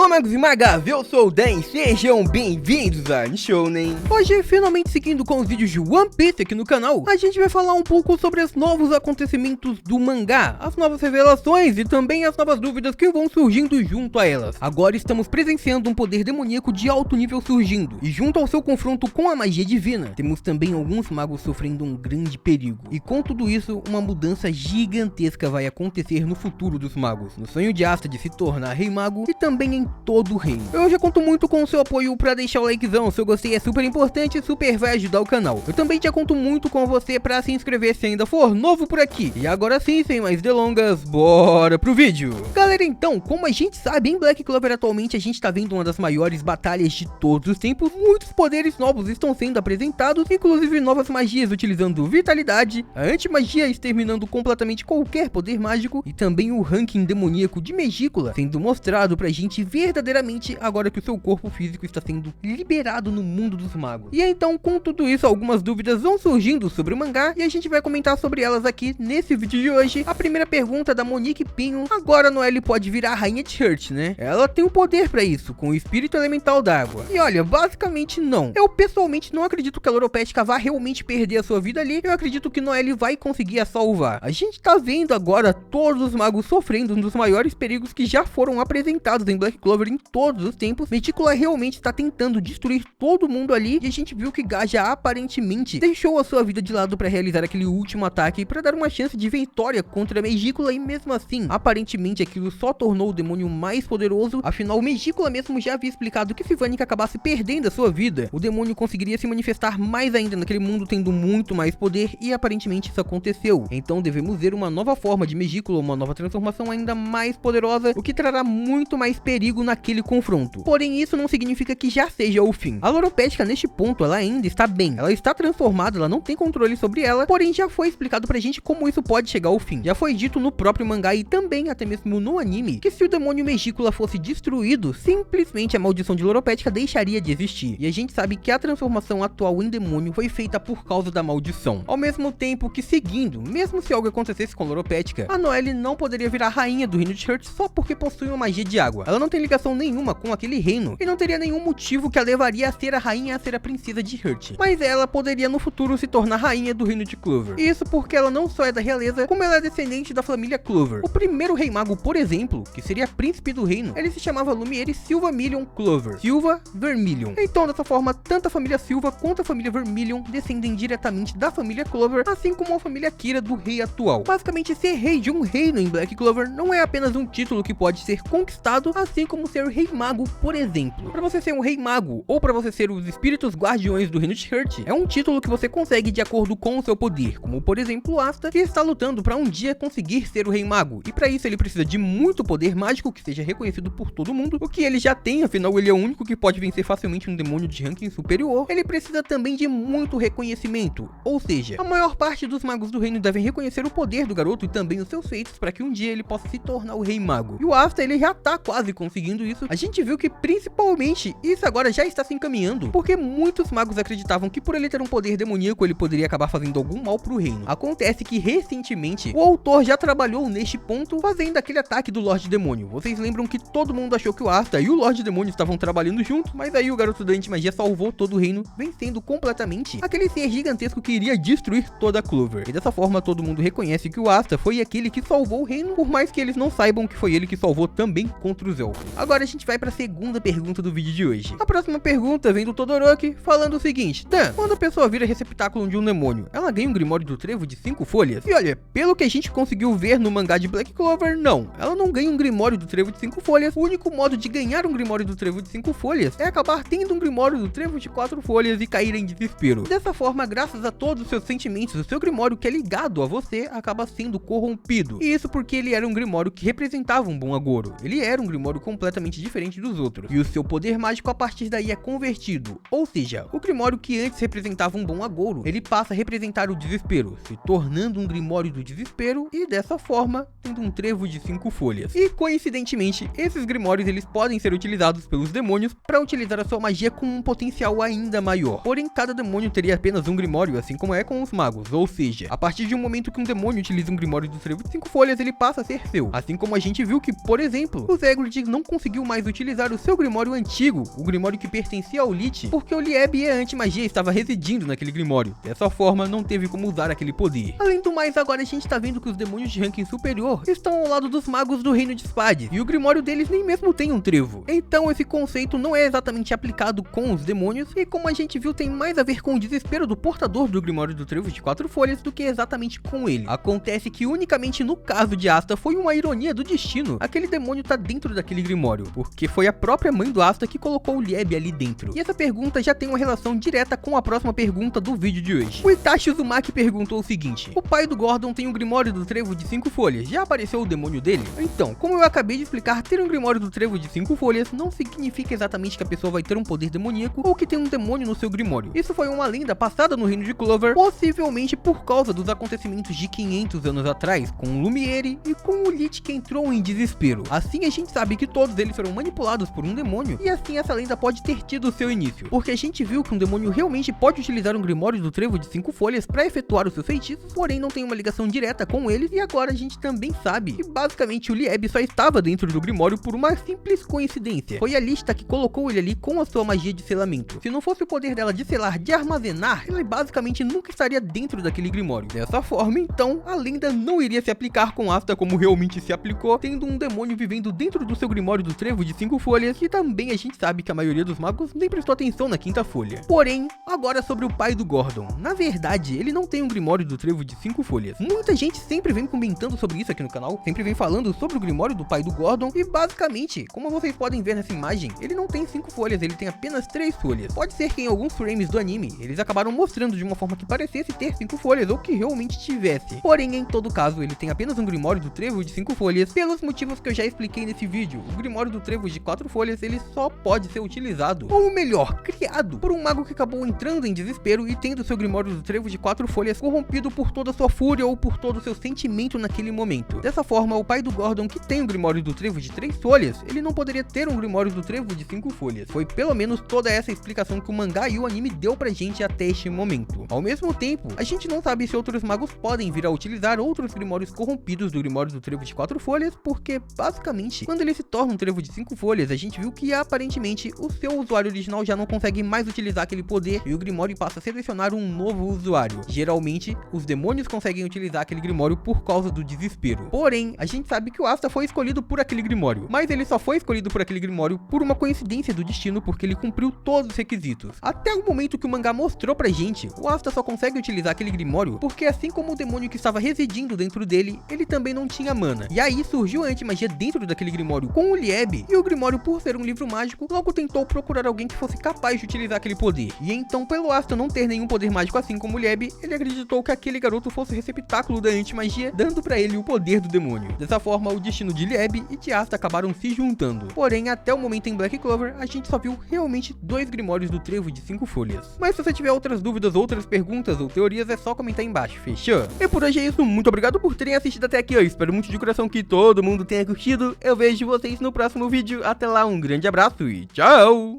Olá magos e magas, eu sou o Dan, sejam bem-vindos a Nishounen. Hoje, finalmente seguindo com os vídeos de One Piece aqui no canal, a gente vai falar um pouco sobre os novos acontecimentos do mangá, as novas revelações e também as novas dúvidas que vão surgindo junto a elas. Agora estamos presenciando um poder demoníaco de alto nível surgindo, e junto ao seu confronto com a magia divina, temos também alguns magos sofrendo um grande perigo. E com tudo isso, uma mudança gigantesca vai acontecer no futuro dos magos, no sonho de Asta de se tornar rei mago e também em todo o reino. Eu já conto muito com o seu apoio pra deixar o likezão, se eu gostei é super importante e super vai ajudar o canal. Eu também já conto muito com você pra se inscrever se ainda for novo por aqui. E agora sim, sem mais delongas, bora pro vídeo. Galera, então, como a gente sabe, em Black Clover atualmente a gente tá vendo uma das maiores batalhas de todos os tempos. Muitos poderes novos estão sendo apresentados, inclusive novas magias utilizando vitalidade, a anti-magia exterminando completamente qualquer poder mágico e também o ranking demoníaco de Megícula sendo mostrado pra gente verdadeiramente agora que o seu corpo físico está sendo liberado no mundo dos magos. E então, com tudo isso, algumas dúvidas vão surgindo sobre o mangá e a gente vai comentar sobre elas aqui nesse vídeo de hoje. A primeira pergunta da Monique Pinho: agora a Noelle pode virar a rainha de Heart, né? Ela tem o poder pra isso, com o espírito elemental d'água. E olha, basicamente não. Eu pessoalmente não acredito que a Loropetka vá realmente perder a sua vida ali. Eu acredito que Noelle vai conseguir a salvar. A gente tá vendo agora todos os magos sofrendo um dos maiores perigos que já foram apresentados em Black Clover em todos os tempos. Megícula realmente está tentando destruir todo mundo ali e a gente viu que Gaja aparentemente deixou a sua vida de lado para realizar aquele último ataque para dar uma chance de vitória contra a Megícula, e mesmo assim, aparentemente aquilo só tornou o demônio mais poderoso. Afinal, Megícula mesmo já havia explicado que se Vanica acabasse perdendo a sua vida, o demônio conseguiria se manifestar mais ainda naquele mundo, tendo muito mais poder, e aparentemente isso aconteceu. Então devemos ver uma nova forma de Megícula, uma nova transformação ainda mais poderosa, o que trará muito mais perigo naquele confronto. Porém, isso não significa que já seja o fim. A Loropetka neste ponto, ela ainda está bem, ela está transformada, ela não tem controle sobre ela, porém já foi explicado pra gente como isso pode chegar ao fim. Já foi dito no próprio mangá e também até mesmo no anime, que se o demônio Megícula fosse destruído, simplesmente a maldição de Loropetka deixaria de existir. E a gente sabe que a transformação atual em demônio foi feita por causa da maldição. Ao mesmo tempo que, seguindo, mesmo se algo acontecesse com Loropetka, a Noelle não poderia virar rainha do reino de Heart só porque possui uma magia de água. Ela não tem ligação nenhuma com aquele reino e não teria nenhum motivo que a levaria a ser a rainha, a ser a princesa de Heart. Mas ela poderia no futuro se tornar rainha do reino de Clover. Isso porque ela não só é da realeza, como ela é descendente da família Clover. O primeiro rei mago, por exemplo, que seria príncipe do reino, ele se chamava Lumiere Silva-Million Clover. Silva Vermilion. Então, dessa forma, tanto a família Silva quanto a família Vermilion descendem diretamente da família Clover, assim como a família Kira do rei atual. Basicamente, ser rei de um reino em Black Clover não é apenas um título que pode ser conquistado, assim como ser rei mago, por exemplo. Para você ser um rei mago ou para você ser os espíritos guardiões do reino de Heart, é um título que você consegue de acordo com o seu poder, como por exemplo Asta, que está lutando para um dia conseguir ser o rei mago, e para isso ele precisa de muito poder mágico que seja reconhecido por todo mundo, o que ele já tem, afinal ele é o único que pode vencer facilmente um demônio de ranking superior. Ele precisa também de muito reconhecimento, ou seja, a maior parte dos magos do reino devem reconhecer o poder do garoto e também os seus feitos para que um dia ele possa se tornar o rei mago. E o Asta, ele já tá quase conseguindo isso. A gente viu que principalmente isso agora já está se encaminhando, porque muitos magos acreditavam que por ele ter um poder demoníaco ele poderia acabar fazendo algum mal pro reino. Acontece que recentemente o autor já trabalhou neste ponto, fazendo aquele ataque do Lorde Demônio. Vocês lembram que todo mundo achou que o Asta e o Lorde Demônio estavam trabalhando juntos, mas aí o garoto da antimagia salvou todo o reino, vencendo completamente aquele ser gigantesco que iria destruir toda a Clover. E dessa forma todo mundo reconhece que o Asta foi aquele que salvou o reino, por mais que eles não saibam que foi ele que salvou também contra os elfos. Agora a gente vai para a segunda pergunta do vídeo de hoje. A próxima pergunta vem do Todoroki, falando o seguinte: Dan, quando a pessoa vira receptáculo de um demônio, ela ganha um Grimório do Trevo de 5 folhas? E olha, pelo que a gente conseguiu ver no mangá de Black Clover, não. Ela não ganha um Grimório do Trevo de 5 folhas. O único modo de ganhar um Grimório do Trevo de 5 folhas é acabar tendo um Grimório do Trevo de 4 folhas e cair em desespero. Dessa forma, graças a todos os seus sentimentos, o seu Grimório que é ligado a você acaba sendo corrompido. E isso porque ele era um Grimório que representava um bom agouro. Ele era um Grimório completamente diferente dos outros. E o seu poder mágico a partir daí é convertido. Ou seja, o Grimório que antes representava um bom agouro, ele passa a representar o desespero, se tornando um Grimório do desespero e dessa forma tendo um trevo de 5 folhas. E coincidentemente, esses Grimórios eles podem ser utilizados pelos demônios para utilizar a sua magia com um potencial ainda maior. Porém, cada demônio teria apenas um Grimório, assim como é com os magos. Ou seja, a partir de um momento que um demônio utiliza um Grimório do trevo de 5 folhas, ele passa a ser seu. Assim como a gente viu que, por exemplo, os Hagrid não conseguiu mais utilizar o seu Grimório antigo, o Grimório que pertencia ao Lich, porque o Lieb e a Anti-Magia estava residindo naquele Grimório. Dessa forma, não teve como usar aquele poder. Além do mais, agora a gente tá vendo que os demônios de ranking superior estão ao lado dos magos do Reino de Spades, e o Grimório deles nem mesmo tem um trevo. Então esse conceito não é exatamente aplicado com os demônios, e como a gente viu, tem mais a ver com o desespero do portador do Grimório do Trevo de 4 folhas do que exatamente com ele. Acontece que unicamente no caso de Asta foi uma ironia do destino aquele demônio tá dentro daquele Grimório, porque foi a própria mãe do Asta que colocou o Lieb ali dentro. E essa pergunta já tem uma relação direta com a próxima pergunta do vídeo de hoje. O Itachi Uzumaki perguntou o seguinte: o pai do Gordon tem um Grimório do Trevo de 5 folhas, já apareceu o demônio dele? Então, como eu acabei de explicar, ter um Grimório do Trevo de 5 folhas não significa exatamente que a pessoa vai ter um poder demoníaco ou que tem um demônio no seu Grimório. Isso foi uma lenda passada no Reino de Clover, possivelmente por causa dos acontecimentos de 500 anos atrás, com o Lumiere e com o Lich que entrou em desespero. Assim a gente sabe que todos eles foram manipulados por um demônio, e assim essa lenda pode ter tido seu início, porque a gente viu que um demônio realmente pode utilizar um Grimório do Trevo de 5 folhas para efetuar os seus feitiços, porém não tem uma ligação direta com eles, e agora a gente também sabe que basicamente o Lieb só estava dentro do Grimório por uma simples coincidência. Foi a Lista que colocou ele ali com a sua magia de selamento. Se não fosse o poder dela de selar, de armazenar, ela basicamente nunca estaria dentro daquele Grimório. Dessa forma, então, a lenda não iria se aplicar com Asta como realmente se aplicou, tendo um demônio vivendo dentro do seu Grimório do Trevo de 5 folhas, e também a gente sabe que a maioria dos magos nem prestou atenção na 5ª folha. Porém, agora sobre o pai do Gordon. Na verdade, ele não tem um Grimório do Trevo de 5 folhas. Muita gente sempre vem comentando sobre isso aqui no canal, sempre vem falando sobre o Grimório do pai do Gordon, e basicamente, como vocês podem ver nessa imagem, ele não tem 5 folhas, ele tem apenas 3 folhas. Pode ser que em alguns frames do anime, eles acabaram mostrando de uma forma que parecesse ter 5 folhas, ou que realmente tivesse. Porém, em todo caso, ele tem apenas um Grimório do Trevo de 5 folhas, pelos motivos que eu já expliquei nesse vídeo. O Grimório do Trevo de 4 folhas, ele só pode ser utilizado, ou melhor, criado, por um mago que acabou entrando em desespero e tendo seu Grimório do Trevo de 4 folhas corrompido por toda a sua fúria ou por todo o seu sentimento naquele momento. Dessa forma, o pai do Gordon, que tem um Grimório do Trevo de 3 folhas, ele não poderia ter um Grimório do Trevo de 5 folhas. Foi pelo menos toda essa explicação que o mangá e o anime deu pra gente até este momento. Ao mesmo tempo, a gente não sabe se outros magos podem vir a utilizar outros Grimórios corrompidos do Grimório do Trevo de 4 folhas, porque basicamente, quando ele se torna um Trevo de 5 folhas, a gente viu que aparentemente o seu usuário original já não consegue mais utilizar aquele poder e o Grimório passa a selecionar um novo usuário. Geralmente, os demônios conseguem utilizar aquele Grimório por causa do desespero. Porém, a gente sabe que o Asta foi escolhido por aquele Grimório, mas ele só foi escolhido por aquele Grimório por uma coincidência do destino, porque ele cumpriu todos os requisitos. Até o momento que o mangá mostrou pra gente, o Asta só consegue utilizar aquele Grimório porque, assim como o demônio que estava residindo dentro dele, ele também não tinha mana. E aí surgiu a anti-magia dentro daquele Grimório com o Lieb, e o Grimório, por ser um livro mágico, logo tentou procurar alguém que fosse capaz de utilizar aquele poder. E então, pelo Asta não ter nenhum poder mágico assim como o Lieb, ele acreditou que aquele garoto fosse o receptáculo da anti-magia, dando pra ele o poder do demônio. Dessa forma, o destino de Lieb e de Asta acabaram se juntando. Porém, até o momento em Black Clover, a gente só viu realmente 2 Grimórios do Trevo de 5 folhas. Mas se você tiver outras dúvidas, outras perguntas ou teorias, é só comentar aí embaixo, fechou? E por hoje é isso, muito obrigado por terem assistido até aqui, eu espero muito de coração que todo mundo tenha curtido. Eu vejo vocês no próximo vídeo, até lá, um grande abraço e tchau!